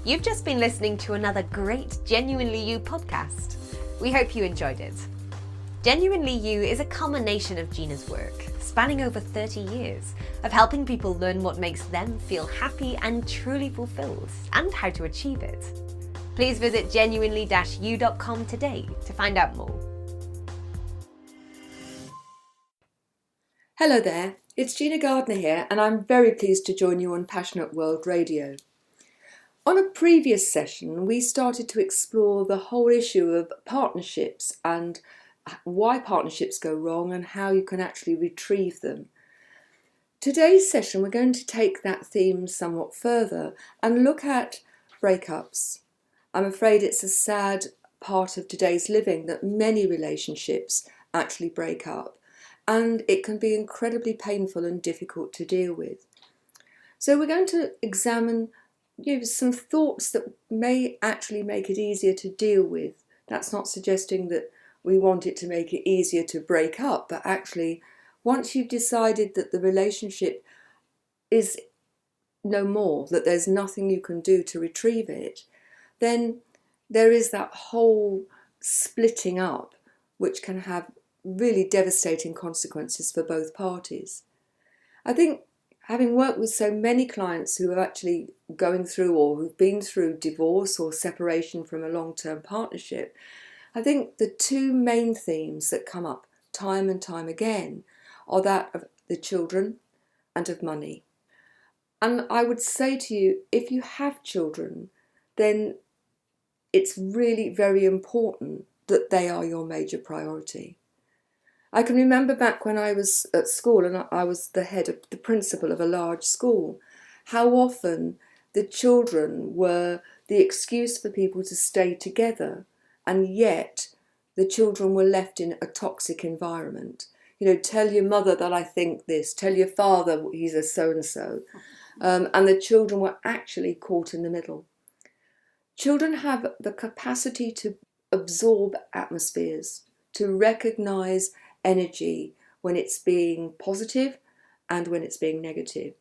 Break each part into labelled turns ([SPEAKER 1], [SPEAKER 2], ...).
[SPEAKER 1] You've just been listening to another great Genuinely You podcast. We hope you enjoyed it. Genuinely You is a culmination of Gina's work, spanning over 30 years, of helping people learn what makes them feel happy and truly fulfilled, and how to achieve it. Please visit genuinely-you.com today to find out more.
[SPEAKER 2] Hello there, it's Gina Gardner here, and I'm very pleased to join you on Passionate World Radio. On a previous session, we started to explore the whole issue of partnerships and why partnerships go wrong and how you can actually retrieve them. Today's session, we're going to take that theme somewhat further and look at breakups. I'm afraid it's a sad part of today's living that many relationships actually break up, and it can be incredibly painful and difficult to deal with. So we're going to examine some thoughts that may actually make it easier to deal with. That's not suggesting that we want it to make it easier to break up, but actually once you've decided that the relationship is no more, that there's nothing you can do to retrieve it, then there is that whole splitting up which can have really devastating consequences for both parties. I think having worked with so many clients who are actually going through or who've been through divorce or separation from a long-term partnership, I think the two main themes that come up time and time again are that of the children and of money. And I would say to you, if you have children, then it's really very important that they are your major priority. I can remember back when I was at school and I was the principal of a large school, how often the children were the excuse for people to stay together, and yet the children were left in a toxic environment. Tell your mother that I think this, tell your father he's a so-and-so. And the children were actually caught in the middle. Children have the capacity to absorb atmospheres, to recognise energy when it's being positive and when it's being negative.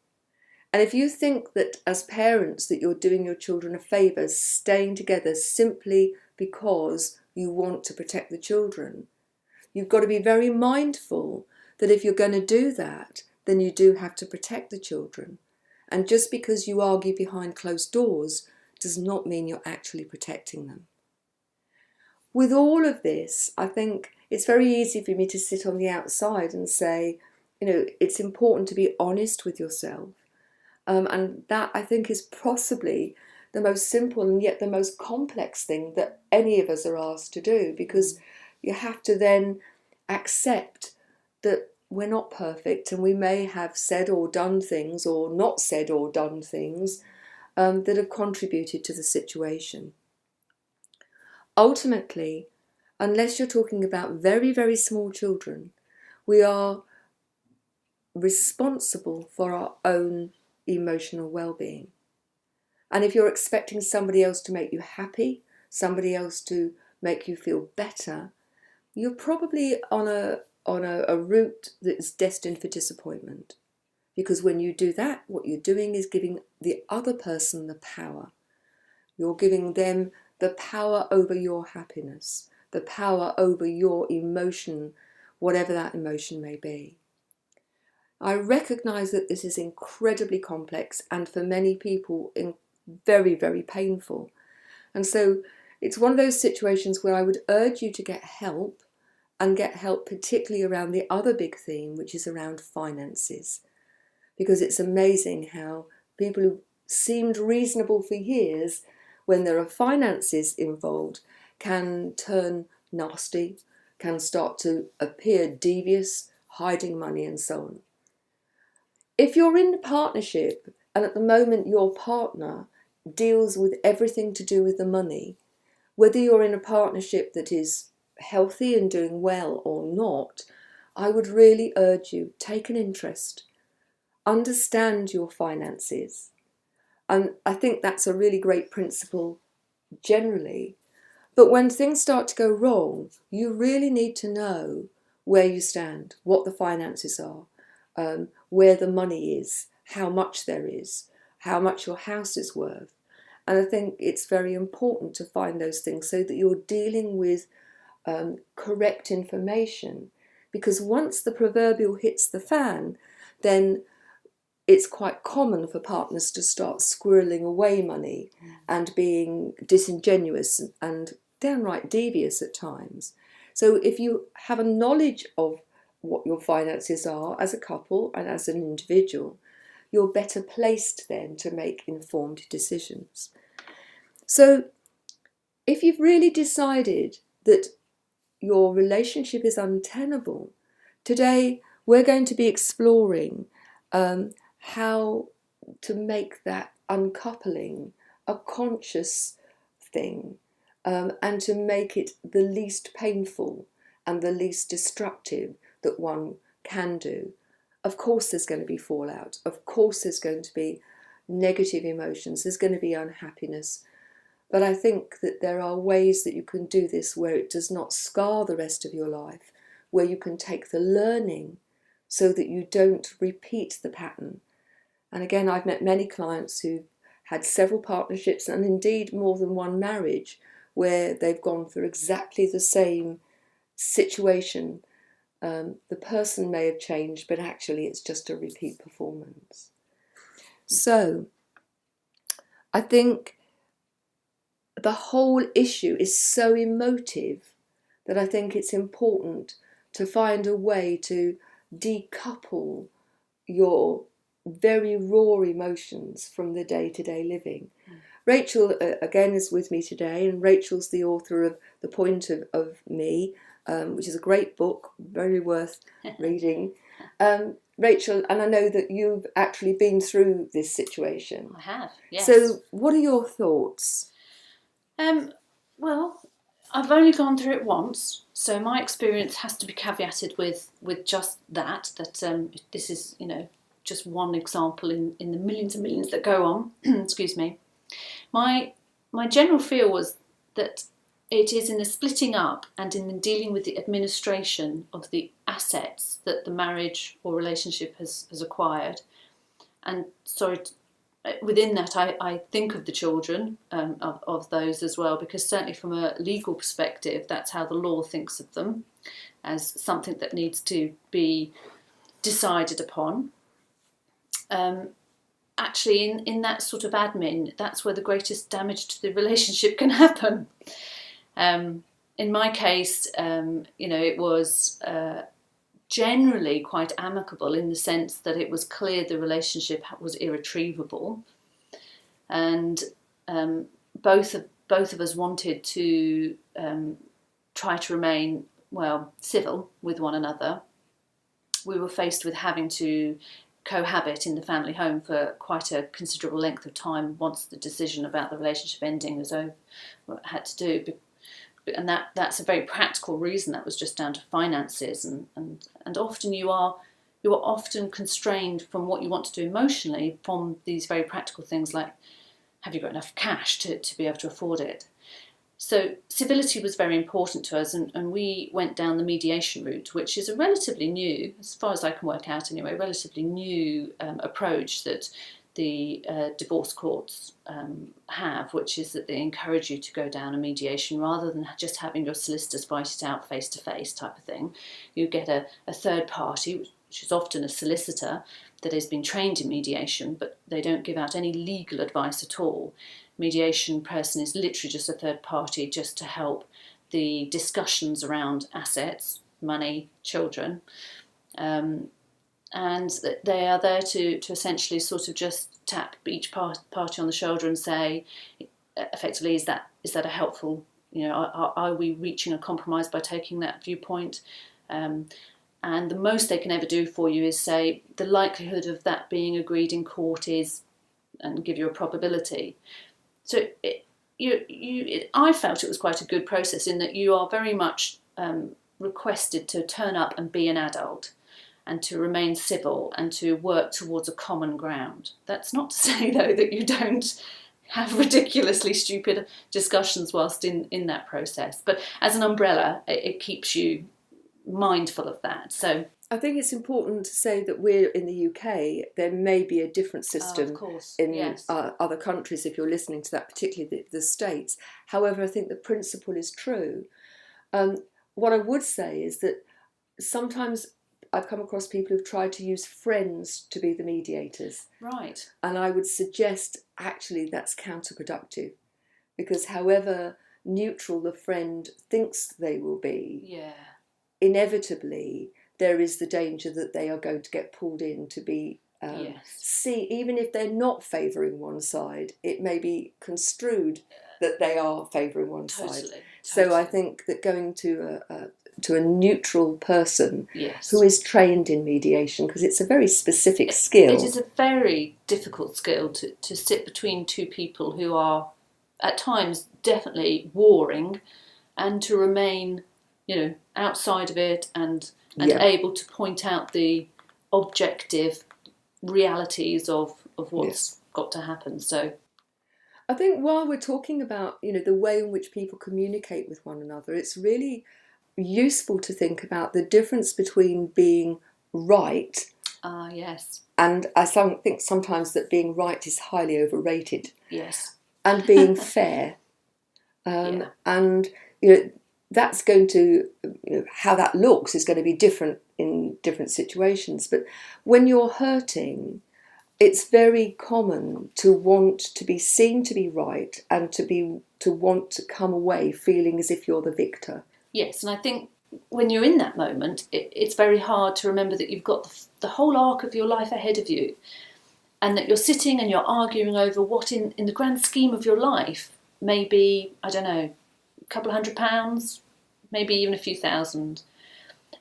[SPEAKER 2] And if you think that as parents that you're doing your children a favour staying together simply because you want to protect the children, you've got to be very mindful that if you're going to do that, then you do have to protect the children. And just because you argue behind closed doors does not mean you're actually protecting them. With all of this, I think it's very easy for me to sit on the outside and say, it's important to be honest with yourself. And that, I think, is possibly the most simple and yet the most complex thing that any of us are asked to do, because you have to then accept that we're not perfect and we may have said or done things or not said or done things that have contributed to the situation. Ultimately, unless you're talking about very, very small children, we are responsible for our own emotional well-being. And if you're expecting somebody else to make you happy, somebody else to make you feel better, you're probably on a route that's destined for disappointment. Because when you do that, what you're doing is giving the other person the power. You're giving them the power over your happiness, the power over your emotion, whatever that emotion may be. I recognise that this is incredibly complex and for many people very, very painful. And so it's one of those situations where I would urge you to get help, and get help particularly around the other big theme, which is around finances. Because it's amazing how people who seemed reasonable for years, when there are finances involved, can turn nasty, can start to appear devious, hiding money and so on. If you're in a partnership and at the moment your partner deals with everything to do with the money, whether you're in a partnership that is healthy and doing well or not, I would really urge you, take an interest, understand your finances. And I think that's a really great principle generally. But when things start to go wrong, you really need to know where you stand, what the finances are, where the money is, how much there is, how much your house is worth, And I think it's very important to find those things so that you're dealing with correct information. Because once the proverbial hits the fan, then it's quite common for partners to start squirreling away money and being disingenuous and downright devious at times. So if you have a knowledge of what your finances are as a couple and as an individual, you're better placed then to make informed decisions. So if you've really decided that your relationship is untenable, today we're going to be exploring how to make that uncoupling a conscious thing, and to make it the least painful and the least destructive that one can do. Of course there's going to be fallout. Of course there's going to be negative emotions. There's going to be unhappiness. But I think that there are ways that you can do this where it does not scar the rest of your life, where you can take the learning so that you don't repeat the pattern. And again, I've met many clients who've had several partnerships and indeed more than one marriage where they've gone through exactly the same situation. The person may have changed, but actually it's just a repeat performance. So I think the whole issue is so emotive that I think it's important to find a way to decouple your very raw emotions from the day-to-day living. Rachel, again, is with me today, and Rachel's the author of The Point of Me, which is a great book, very worth reading. Rachel, and I know that you've actually been through this situation.
[SPEAKER 3] I have, yes.
[SPEAKER 2] So what are your thoughts?
[SPEAKER 3] Well, I've only gone through it once, so my experience has to be caveated with just that this is, just one example in the millions and millions that go on. Excuse me. My general feel was that it is in the splitting up and in the dealing with the administration of the assets that the marriage or relationship has acquired. And within that, I think of the children of those as well, because certainly from a legal perspective, that's how the law thinks of them, as something that needs to be decided upon. Actually, in that sort of admin, that's where the greatest damage to the relationship can happen. In my case, it was generally quite amicable in the sense that it was clear the relationship was irretrievable, and both of us wanted to try to remain civil with one another. We were faced with having to cohabit in the family home for quite a considerable length of time once the decision about the relationship ending was over, had to do. And that's a very practical reason. That was just down to finances, and often you are often constrained from what you want to do emotionally from these very practical things like, have you got enough cash to be able to afford it? So civility was very important to us, and we went down the mediation route, which is a relatively new, as far as I can work out anyway, relatively new approach that the divorce courts have, which is that they encourage you to go down a mediation rather than just having your solicitors fight it out face-to-face type of thing. You get a third party, which is often a solicitor, that has been trained in mediation, but they don't give out any legal advice at all. Mediation person is literally just a third party just to help the discussions around assets, money, children. And they are there to essentially sort of just tap each party on the shoulder and say, effectively, is that a helpful, are we reaching a compromise by taking that viewpoint? And the most they can ever do for you is say the likelihood of that being agreed in court is, and give you a probability. So I felt it was quite a good process in that you are very much requested to turn up and be an adult, and to remain civil and to work towards a common ground. That's not to say, though, that you don't have ridiculously stupid discussions whilst in that process. But as an umbrella, it keeps you mindful of that. So
[SPEAKER 2] I think it's important to say that we're in the UK. There may be a different system
[SPEAKER 3] of course.
[SPEAKER 2] in
[SPEAKER 3] Yes.
[SPEAKER 2] other countries if you're listening to that, particularly the States. However, I think the principle is true. What I would say is that sometimes I've come across people who've tried to use friends to be the mediators.
[SPEAKER 3] Right.
[SPEAKER 2] And I would suggest actually that's counterproductive, because however neutral the friend thinks they will be,
[SPEAKER 3] Yeah.
[SPEAKER 2] inevitably there is the danger that they are going to get pulled in to be see, even if they're not favouring one side, it may be construed that they are favouring one side. So I think that going to a neutral person who is trained in mediation, because it's a very specific skill.
[SPEAKER 3] It is a very difficult skill to sit between two people who are at times definitely warring, and to remain, outside of it and able to point out the objective realities of what's got to happen. So
[SPEAKER 2] I think while we're talking about, the way in which people communicate with one another, it's really useful to think about the difference between being right.
[SPEAKER 3] Yes.
[SPEAKER 2] And I think sometimes that being right is highly overrated.
[SPEAKER 3] Yes.
[SPEAKER 2] And being fair. And, that's going to, how that looks is going to be different in different situations. But when you're hurting, it's very common to want to be seen to be right and to want to come away feeling as if you're the victor.
[SPEAKER 3] Yes, and I think when you're in that moment, it's very hard to remember that you've got the whole arc of your life ahead of you, and that you're sitting and you're arguing over what in the grand scheme of your life may be, I don't know, a couple of £100, maybe even a few thousand.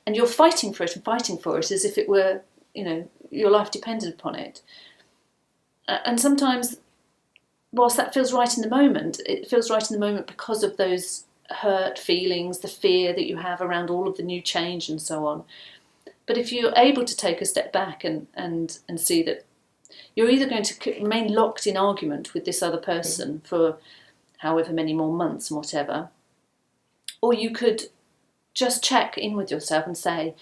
[SPEAKER 3] And you're fighting for it as if it were, your life depended upon it. And sometimes, whilst that feels right in the moment, it feels right in the moment because of those hurt feelings, the fear that you have around all of the new change and so on. But if you're able to take a step back and see that you're either going to remain locked in argument with this other person for however many more months and whatever, or you could just check in with yourself and say,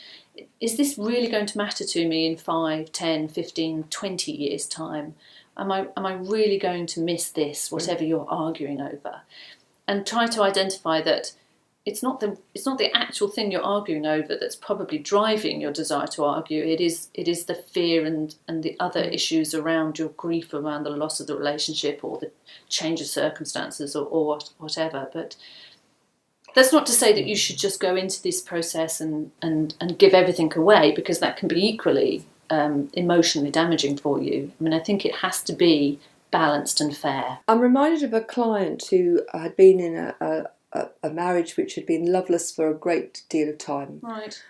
[SPEAKER 3] is this really going to matter to me in 5, 10, 15, 20 years' time? Am I really going to miss this, whatever you're arguing over? And try to identify that it's not the actual thing you're arguing over that's probably driving your desire to argue. It is the fear and the other issues around your grief, around the loss of the relationship or the change of circumstances or whatever. But that's not to say that you should just go into this process and give everything away, because that can be equally emotionally damaging for you. I mean, I think it has to be balanced and fair.
[SPEAKER 2] I'm reminded of a client who had been in a marriage which had been loveless for a great deal of time.
[SPEAKER 3] Right.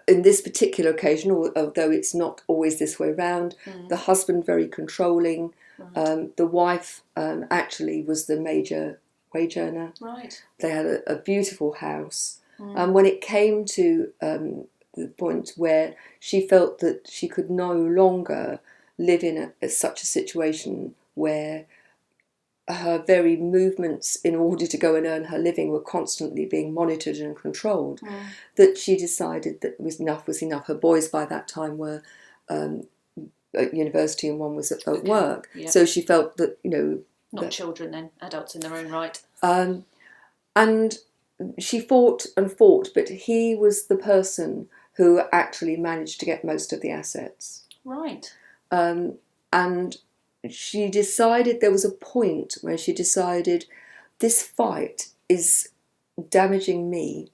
[SPEAKER 2] In this particular occasion, although it's not always this way round, the husband very controlling, the wife actually was the major wage earner.
[SPEAKER 3] Right.
[SPEAKER 2] They had a beautiful house. And when it came to the point where she felt that she could no longer live in such a situation where her very movements in order to go and earn her living were constantly being monitored and controlled, that she decided that enough was enough. Her boys by that time were at university and one was at work. Yep. So she felt that,
[SPEAKER 3] Not children then, adults in their own right.
[SPEAKER 2] And she fought and fought, but he was the person who actually managed to get most of the assets.
[SPEAKER 3] Right.
[SPEAKER 2] And she decided, there was a point where she decided, this fight is damaging me.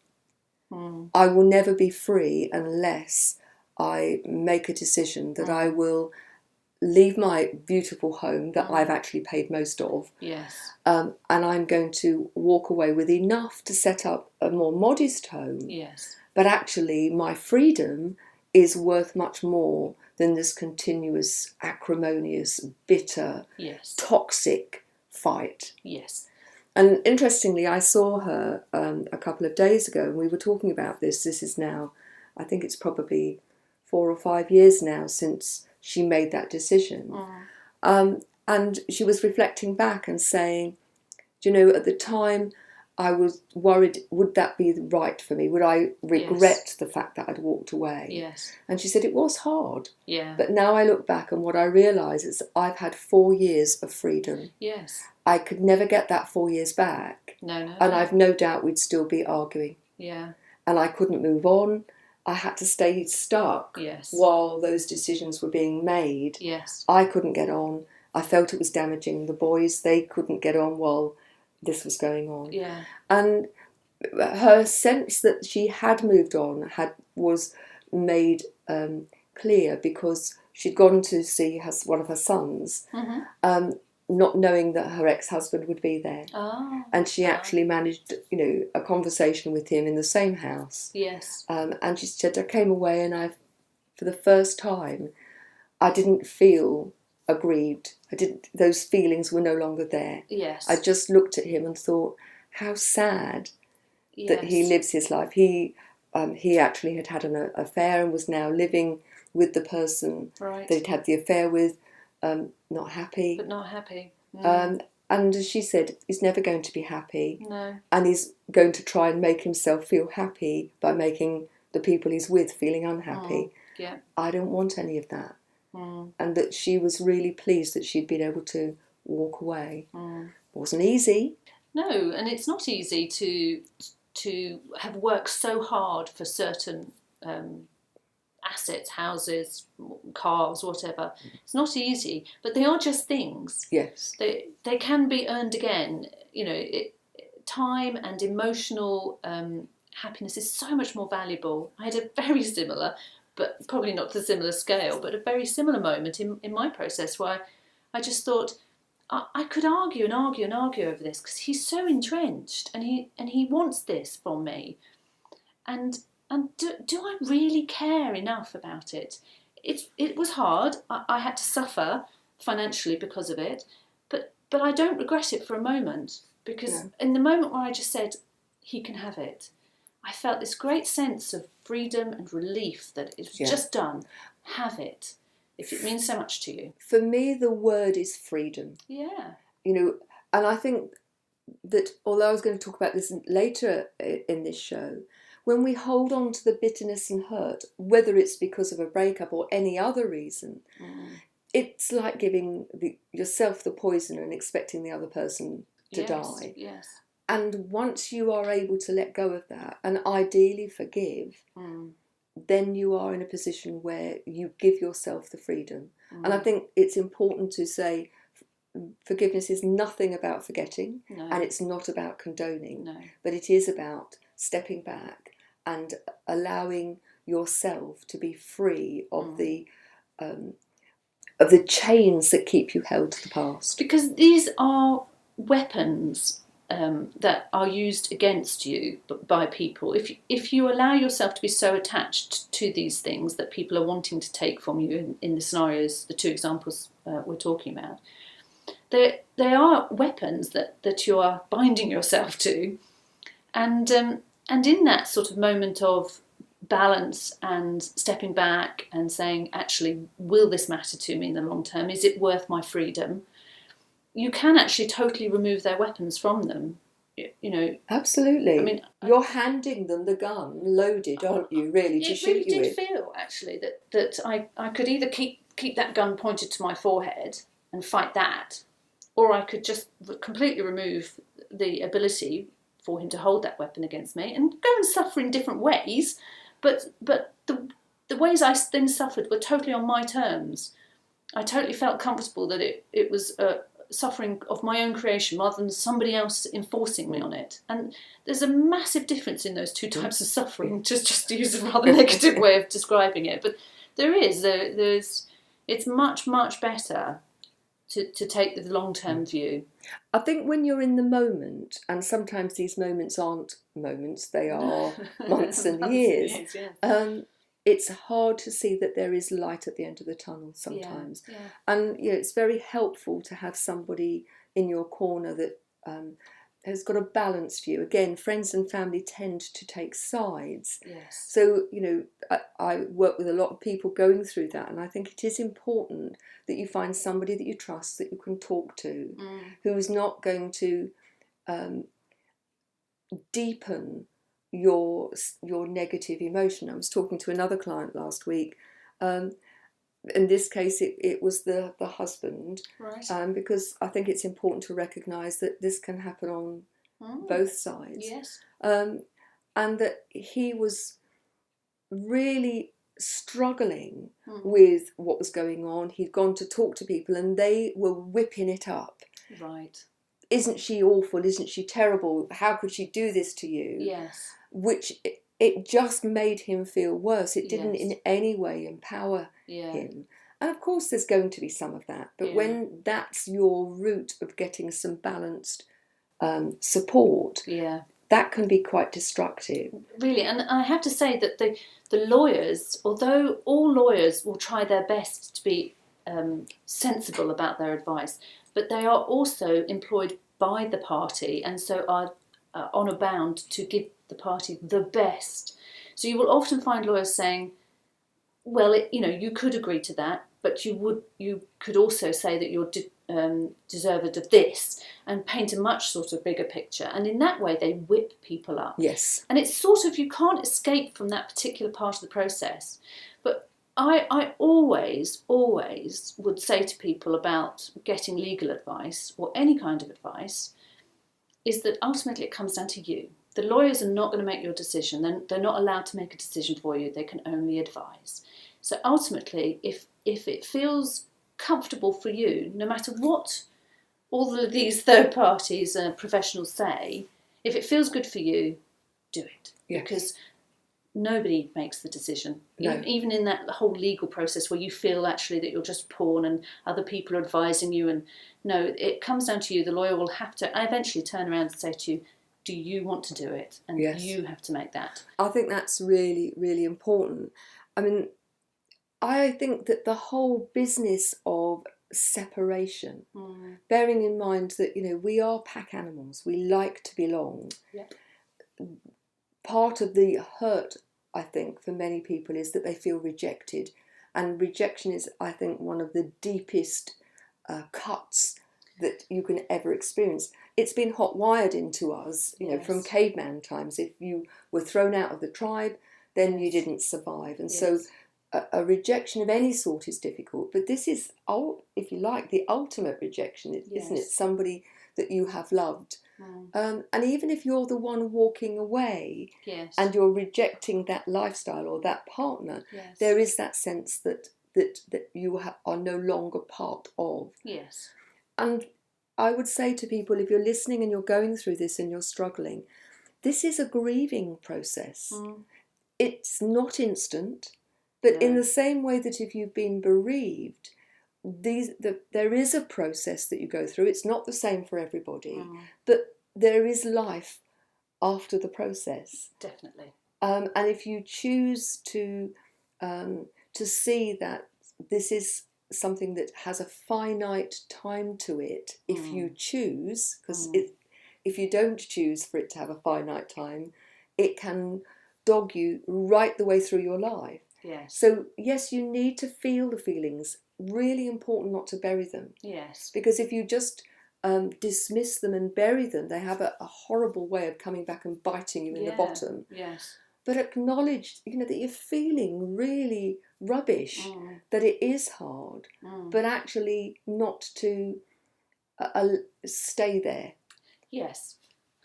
[SPEAKER 2] I will never be free unless I make a decision that I will leave my beautiful home that I've actually paid most of.
[SPEAKER 3] Yes.
[SPEAKER 2] And I'm going to walk away with enough to set up a more modest home.
[SPEAKER 3] Yes.
[SPEAKER 2] But actually my freedom is worth much more than this continuous, acrimonious, bitter, toxic fight.
[SPEAKER 3] Yes.
[SPEAKER 2] And interestingly, I saw her a couple of days ago, and we were talking about this. This is now, I think it's probably 4 or 5 years now since she made that decision. And she was reflecting back and saying, at the time I was worried, would that be right for me? Would I regret the fact that I'd walked away?
[SPEAKER 3] Yes.
[SPEAKER 2] And she said, it was hard.
[SPEAKER 3] Yeah.
[SPEAKER 2] But now I look back and what I realise is I've had 4 years of freedom.
[SPEAKER 3] Yes.
[SPEAKER 2] I could never get that 4 years back.
[SPEAKER 3] No.
[SPEAKER 2] And I've no doubt we'd still be arguing.
[SPEAKER 3] Yeah.
[SPEAKER 2] And I couldn't move on. I had to stay stuck while those decisions were being made.
[SPEAKER 3] Yes.
[SPEAKER 2] I couldn't get on. I felt it was damaging the boys. They couldn't get on while this was going on.
[SPEAKER 3] Yeah.
[SPEAKER 2] And her sense that she had moved on was made clear because she'd gone to see one of her sons, not knowing that her ex-husband would be there.
[SPEAKER 3] Oh.
[SPEAKER 2] And she actually managed, a conversation with him in the same house.
[SPEAKER 3] Yes.
[SPEAKER 2] And she said, I came away and for the first time, I didn't feel aggrieved. Those feelings were no longer there.
[SPEAKER 3] Yes.
[SPEAKER 2] I just looked at him and thought, how sad that he lives his life. He actually had an affair and was now living with the person that he'd had the affair with, not happy.
[SPEAKER 3] But not happy.
[SPEAKER 2] And as she said, he's never going to be happy.
[SPEAKER 3] No.
[SPEAKER 2] And he's going to try and make himself feel happy by making the people he's with feeling unhappy.
[SPEAKER 3] Yeah.
[SPEAKER 2] I don't want any of that. And that she was really pleased that she'd been able to walk away. It wasn't easy.
[SPEAKER 3] No, and it's not easy to have worked so hard for certain assets, houses, cars, whatever. It's not easy, but they are just things.
[SPEAKER 2] Yes.
[SPEAKER 3] They can be earned again. Time and emotional happiness is so much more valuable. I had a very similar, but probably not to a similar scale, but a very similar moment in my process where I just thought I could argue and argue and argue over this because he's so entrenched and he wants this from me, and do I really care enough about it? It was hard. I had to suffer financially because of it, but I don't regret it for a moment because in the moment where I just said he can have it, I felt this great sense of freedom and relief that it was just done. Have it, if it means so much to you.
[SPEAKER 2] For me, the word is freedom.
[SPEAKER 3] Yeah.
[SPEAKER 2] And I think that although I was going to talk about this later in this show, when we hold on to the bitterness and hurt, whether it's because of a breakup or any other reason, it's like giving yourself the poison and expecting the other person to die.
[SPEAKER 3] Yes.
[SPEAKER 2] And once you are able to let go of that and ideally forgive, then you are in a position where you give yourself the freedom. And I think it's important to say forgiveness is nothing about forgetting and it's not about condoning, but it is about stepping back and allowing yourself to be free of the chains that keep you held to the past.
[SPEAKER 3] Because these are weapons that are used against you by people. If you allow yourself to be so attached to these things that people are wanting to take from you in the scenarios, the two examples we're talking about, they are weapons that you are binding yourself to, and in that sort of moment of balance and stepping back and saying, actually, will this matter to me in the long term? Is it worth my freedom? You can actually totally remove their weapons from them,
[SPEAKER 2] Absolutely.
[SPEAKER 3] I mean,
[SPEAKER 2] you're handing them the gun loaded, aren't you? Really, to shoot you with.
[SPEAKER 3] It really did feel actually that I could either keep that gun pointed to my forehead and fight that, or I could just completely remove the ability for him to hold that weapon against me and go and suffer in different ways. But the ways I then suffered were totally on my terms. I totally felt comfortable that it was suffering of my own creation rather than somebody else enforcing me on it. And there's a massive difference in those two types of suffering, just to use a rather negative way of describing it. But there's it's much, much better to take the long-term view.
[SPEAKER 2] I think when you're in the moment, and sometimes these moments aren't moments, they are months and years, it's hard to see that there is light at the end of the tunnel sometimes.
[SPEAKER 3] Yeah.
[SPEAKER 2] And it's very helpful to have somebody in your corner that has got a balanced view. Again, friends and family tend to take sides.
[SPEAKER 3] Yes.
[SPEAKER 2] So, I work with a lot of people going through that, and I think it is important that you find somebody that you trust, that you can talk to, who is not going to deepen your negative emotion. I was talking to another client last week. In this case, it was the husband,
[SPEAKER 3] Right.
[SPEAKER 2] because I think it's important to recognise that this can happen on both sides.
[SPEAKER 3] Yes.
[SPEAKER 2] And that he was really struggling with what was going on. He'd gone to talk to people and they were whipping it up.
[SPEAKER 3] Right.
[SPEAKER 2] Isn't she awful? Isn't she terrible? How could she do this to you?
[SPEAKER 3] Yes.
[SPEAKER 2] Which it just made him feel worse. It didn't
[SPEAKER 3] Yes.
[SPEAKER 2] in any way empower him. And of course there's going to be some of that. But when that's your route of getting some balanced support, that can be quite destructive.
[SPEAKER 3] Really, and I have to say that the lawyers, although all lawyers will try their best to be sensible about their advice, but they are also employed by the party and so are honour bound to give the party the best. So you will often find lawyers saying, well, you could agree to that, but you could also say that you're deserved of this, and paint a much sort of bigger picture. And in that way, they whip people up.
[SPEAKER 2] Yes.
[SPEAKER 3] And it's sort of, you can't escape from that particular part of the process. But I always would say to people about getting legal advice or any kind of advice is that ultimately it comes down to you. The lawyers are not going to make your decision. They're not allowed to make a decision for you. They can only advise. So ultimately, if it feels comfortable for you, no matter what all of these third parties and professionals say, if it feels good for you, do it.
[SPEAKER 2] Yes.
[SPEAKER 3] Because nobody makes the decision.
[SPEAKER 2] No.
[SPEAKER 3] Even in that whole legal process where you feel actually that you're just pawn and other people are advising you, and no, it comes down to you. The lawyer will have to eventually turn around and say to you, do you want to do it? And you have to make that.
[SPEAKER 2] I think that's really, really important. I mean, I think that the whole business of separation, bearing in mind that, we are pack animals, we like to belong.
[SPEAKER 3] Yep.
[SPEAKER 2] Part of the hurt, I think, for many people is that they feel rejected. And rejection is, I think, one of the deepest cuts that you can ever experience. It's been hot-wired into us, from caveman times. If you were thrown out of the tribe, then you didn't survive. And so a rejection of any sort is difficult. But this is, if you like, the ultimate rejection, isn't it? Somebody that you have loved. And even if you're the one walking away and you're rejecting that lifestyle or that partner, there is that sense that you are no longer part of.
[SPEAKER 3] Yes.
[SPEAKER 2] And I would say to people, if you're listening and you're going through this and you're struggling, this is a grieving process. It's not instant, but in the same way that if you've been bereaved, there is a process that you go through. It's not the same for everybody, but there is life after the process.
[SPEAKER 3] Definitely.
[SPEAKER 2] And if you choose to see that this is something that has a finite time to it, if you choose, because if you don't choose for it to have a finite time, it can dog you right the way through your life.
[SPEAKER 3] Yes.
[SPEAKER 2] So yes, you need to feel the feelings. Really important not to bury them.
[SPEAKER 3] Yes.
[SPEAKER 2] Because if you just dismiss them and bury them, they have a horrible way of coming back and biting you in the bottom.
[SPEAKER 3] Yes.
[SPEAKER 2] But acknowledge, that you're feeling really rubbish, that it is hard, but actually not to stay there.
[SPEAKER 3] Yes.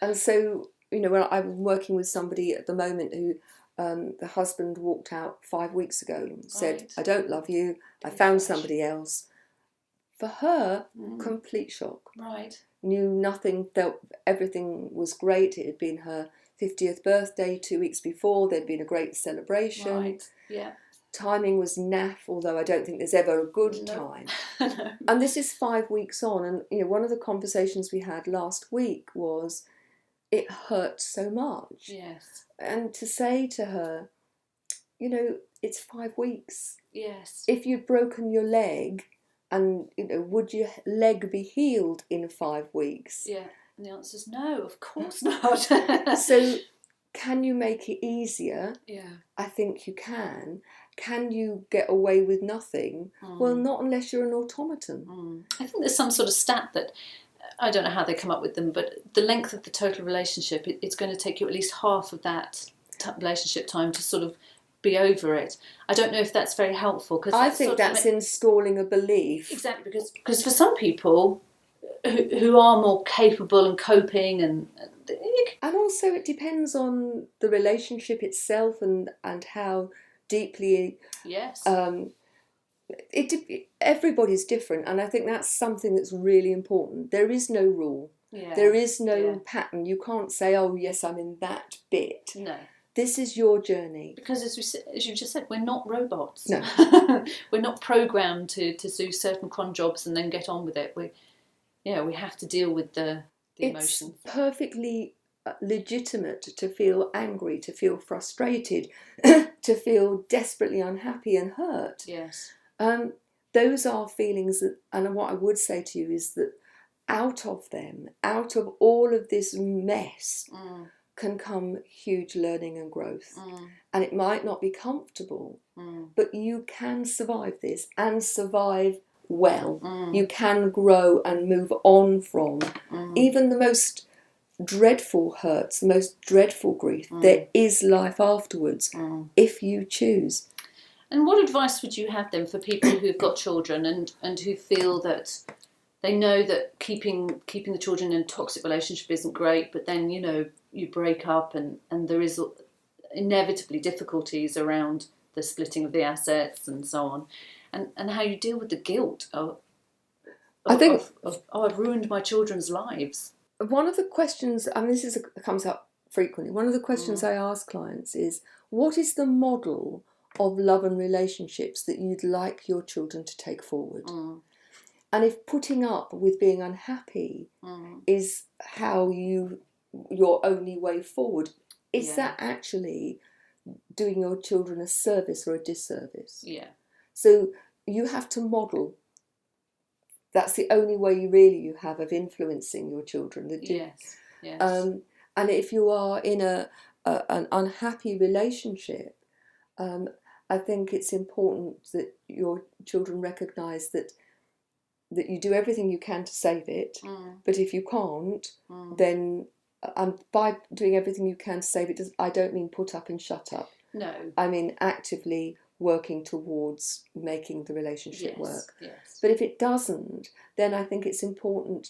[SPEAKER 2] And so, when I'm working with somebody at the moment who the husband walked out 5 weeks ago and said, I don't love you, I found somebody else. For her, complete shock.
[SPEAKER 3] Right.
[SPEAKER 2] Knew nothing, felt everything was great. It had been her 50th birthday 2 weeks before. There'd been a great celebration.
[SPEAKER 3] Right. Yeah.
[SPEAKER 2] Timing was naff, although I don't think there's ever a good time.
[SPEAKER 3] No.
[SPEAKER 2] And this is 5 weeks on. And, one of the conversations we had last week was, it hurt so much.
[SPEAKER 3] Yes.
[SPEAKER 2] And to say to her, it's 5 weeks.
[SPEAKER 3] Yes.
[SPEAKER 2] If you'd broken your leg, and would your leg be healed in 5 weeks?
[SPEAKER 3] Yeah. And the answer is no, of course not.
[SPEAKER 2] So can you make it easier?
[SPEAKER 3] Yeah.
[SPEAKER 2] I think you can. Can you get away with nothing? Well, not unless you're an automaton.
[SPEAKER 3] I think there's some sort of stat that I don't know how they come up with them, but the length of the total relationship, it's going to take you at least half of that relationship time to sort of be over it. I don't know if that's very helpful. Cause
[SPEAKER 2] I think that's installing a belief.
[SPEAKER 3] Exactly, because for some people who are more capable and coping and
[SPEAKER 2] also it depends on the relationship itself and how deeply.
[SPEAKER 3] Yes.
[SPEAKER 2] Everybody's different, and I think that's something that's really important. There is no rule.
[SPEAKER 3] Yeah.
[SPEAKER 2] There is no pattern. You can't say, "Oh, yes, I'm in that bit."
[SPEAKER 3] No.
[SPEAKER 2] This is your journey.
[SPEAKER 3] Because as you just said, we're not robots.
[SPEAKER 2] No.
[SPEAKER 3] We're not programmed to do certain cron jobs and then get on with it. We have to deal with the emotions.
[SPEAKER 2] It's perfectly legitimate to feel angry, to feel frustrated, to feel desperately unhappy and hurt.
[SPEAKER 3] Yes.
[SPEAKER 2] Those are feelings that, and what I would say to you is that out of all of this mess, can come huge learning and growth. And it might not be comfortable, but you can survive this and survive well. You can grow and move on from even the most dreadful hurts, the most dreadful grief. There is life afterwards if you choose.
[SPEAKER 3] And what advice would you have then for people who've got children and who feel that they know that keeping the children in a toxic relationship isn't great, but then, you break up and there is inevitably difficulties around the splitting of the assets and so on, and how you deal with the guilt of I've ruined my children's lives.
[SPEAKER 2] One of the questions, and this comes up frequently, one of the questions I ask clients is, what is the model of love and relationships that you'd like your children to take forward? And if putting up with being unhappy is how your only way forward, is that actually doing your children a service or a disservice?
[SPEAKER 3] Yeah.
[SPEAKER 2] So you have to model. That's the only way you have of influencing your children.
[SPEAKER 3] Yes.
[SPEAKER 2] And if you are in an unhappy relationship, I think it's important that your children recognise that you do everything you can to save it, but if you can't, then by doing everything you can to save it, I don't mean put up and shut up.
[SPEAKER 3] No.
[SPEAKER 2] I mean actively working towards making the relationship work.
[SPEAKER 3] Yes.
[SPEAKER 2] But if it doesn't, then I think it's important,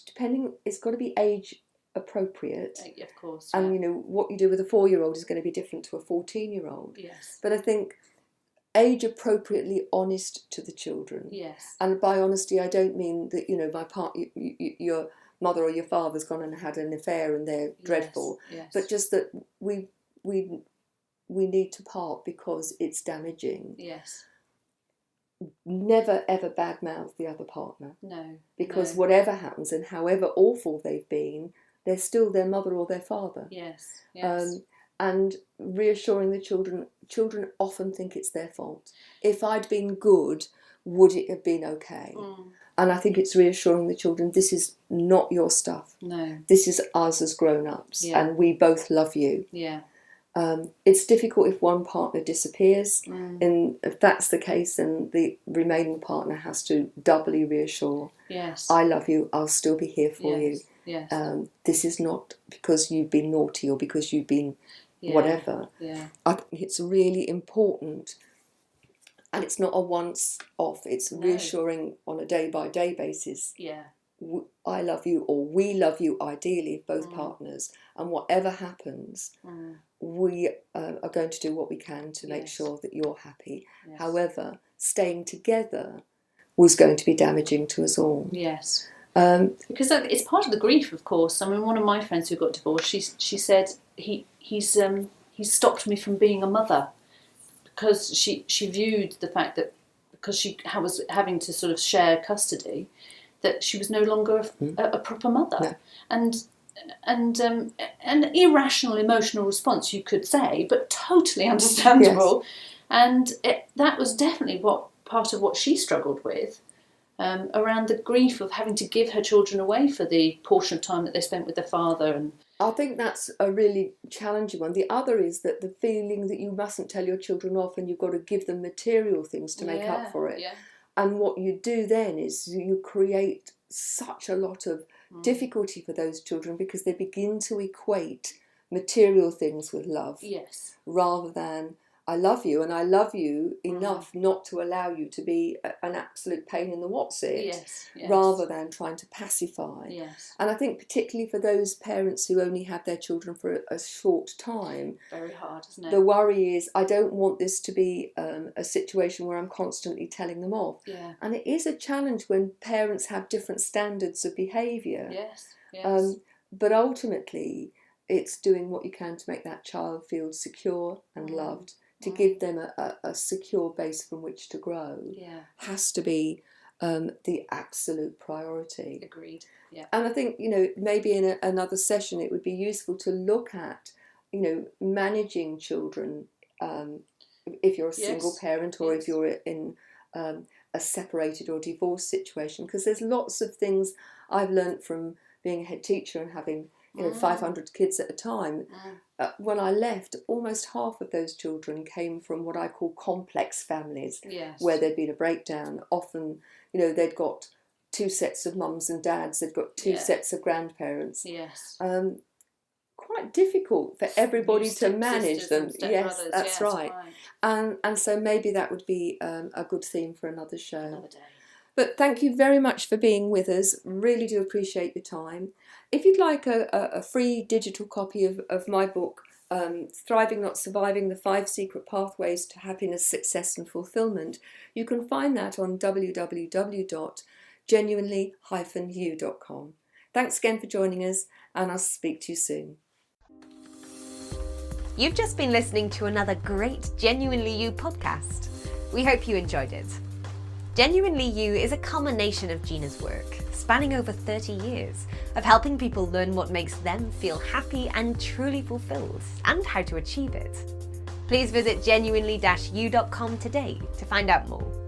[SPEAKER 2] it's got to be age appropriate.
[SPEAKER 3] Of course.
[SPEAKER 2] And what you do with a 4-year-old is going to be different to a 14-year-old.
[SPEAKER 3] Yes.
[SPEAKER 2] But I think age appropriately honest to the children.
[SPEAKER 3] Yes.
[SPEAKER 2] And by honesty, I don't mean that your mother or your father's gone and had an affair and they're dreadful.
[SPEAKER 3] Yes.
[SPEAKER 2] But just that we need to part because it's damaging.
[SPEAKER 3] Yes.
[SPEAKER 2] Never ever badmouth the other partner.
[SPEAKER 3] No.
[SPEAKER 2] Because whatever happens and however awful they've been, they're still their mother or their father.
[SPEAKER 3] Yes. Yes.
[SPEAKER 2] And reassuring the children often think it's their fault. If I'd been good, would it have been okay? And I think it's reassuring the children, this is not your stuff.
[SPEAKER 3] No.
[SPEAKER 2] This is us as grown-ups, and we both love you.
[SPEAKER 3] Yeah.
[SPEAKER 2] It's difficult if one partner disappears, and if that's the case, then the remaining partner has to doubly reassure.
[SPEAKER 3] Yes.
[SPEAKER 2] I love you, I'll still be here for you.
[SPEAKER 3] Yes.
[SPEAKER 2] This is not because you've been naughty or because you've been whatever.
[SPEAKER 3] Yeah.
[SPEAKER 2] I think it's really important, and it's not a once off. It's reassuring on a day-by-day basis.
[SPEAKER 3] Yeah.
[SPEAKER 2] I love you, or we love you, ideally, both partners, and whatever happens, we are going to do what we can to make sure that you're happy.
[SPEAKER 3] Yes.
[SPEAKER 2] However, staying together was going to be damaging to us all.
[SPEAKER 3] Yes. Because it's part of the grief, of course. I mean, one of my friends who got divorced, she said he's stopped me from being a mother, because she viewed the fact that because she was having to sort of share custody, that she was no longer a proper mother. No. And an irrational emotional response, you could say, but totally understandable. Yes. And that was definitely part of what she struggled with. Around the grief of having to give her children away for the portion of time that they spent with their father. And
[SPEAKER 2] I think that's a really challenging one. The other is that the feeling that you mustn't tell your children off and you've got to give them material things to make up for it.
[SPEAKER 3] Yeah.
[SPEAKER 2] And what you do then is you create such a lot of difficulty for those children because they begin to equate material things with love.
[SPEAKER 3] Yes.
[SPEAKER 2] Rather than, I love you and I love you enough not to allow you to be an absolute pain in the what's-it,
[SPEAKER 3] Yes.
[SPEAKER 2] rather than trying to pacify.
[SPEAKER 3] Yes.
[SPEAKER 2] And I think particularly for those parents who only have their children for a short time,
[SPEAKER 3] very hard, isn't it?
[SPEAKER 2] the worry is, I don't want this to be a situation where I'm constantly telling them off.
[SPEAKER 3] Yeah.
[SPEAKER 2] And it is a challenge when parents have different standards of behaviour.
[SPEAKER 3] Yes. Yes.
[SPEAKER 2] But ultimately, it's doing what you can to make that child feel secure and loved. To give them a secure base from which to grow has to be the absolute priority.
[SPEAKER 3] Agreed. Yeah.
[SPEAKER 2] And I think, maybe in another session it would be useful to look at, managing children if you're a single parent or if you're in a separated or divorced situation, because there's lots of things I've learnt from being a head teacher and having 500 kids at a time. When I left, almost half of those children came from what I call complex families, where there'd been a breakdown. Often, they'd got 2 sets of mums and dads, they'd got 2 sets of grandparents.
[SPEAKER 3] Yes.
[SPEAKER 2] Quite difficult for everybody to manage them. Yes, that's right. And so maybe that would be a good theme for another show.
[SPEAKER 3] Another day.
[SPEAKER 2] But thank you very much for being with us. Really do appreciate your time. If you'd like a free digital copy of my book, Thriving Not Surviving, The 5 Secret Pathways to Happiness, Success and Fulfillment, you can find that on www.genuinely-you.com. Thanks again for joining us, and I'll speak to you soon.
[SPEAKER 1] You've just been listening to another great Genuinely You podcast. We hope you enjoyed it. Genuinely You is a culmination of Gina's work, spanning over 30 years, of helping people learn what makes them feel happy and truly fulfilled, and how to achieve it. Please visit genuinely-you.com today to find out more.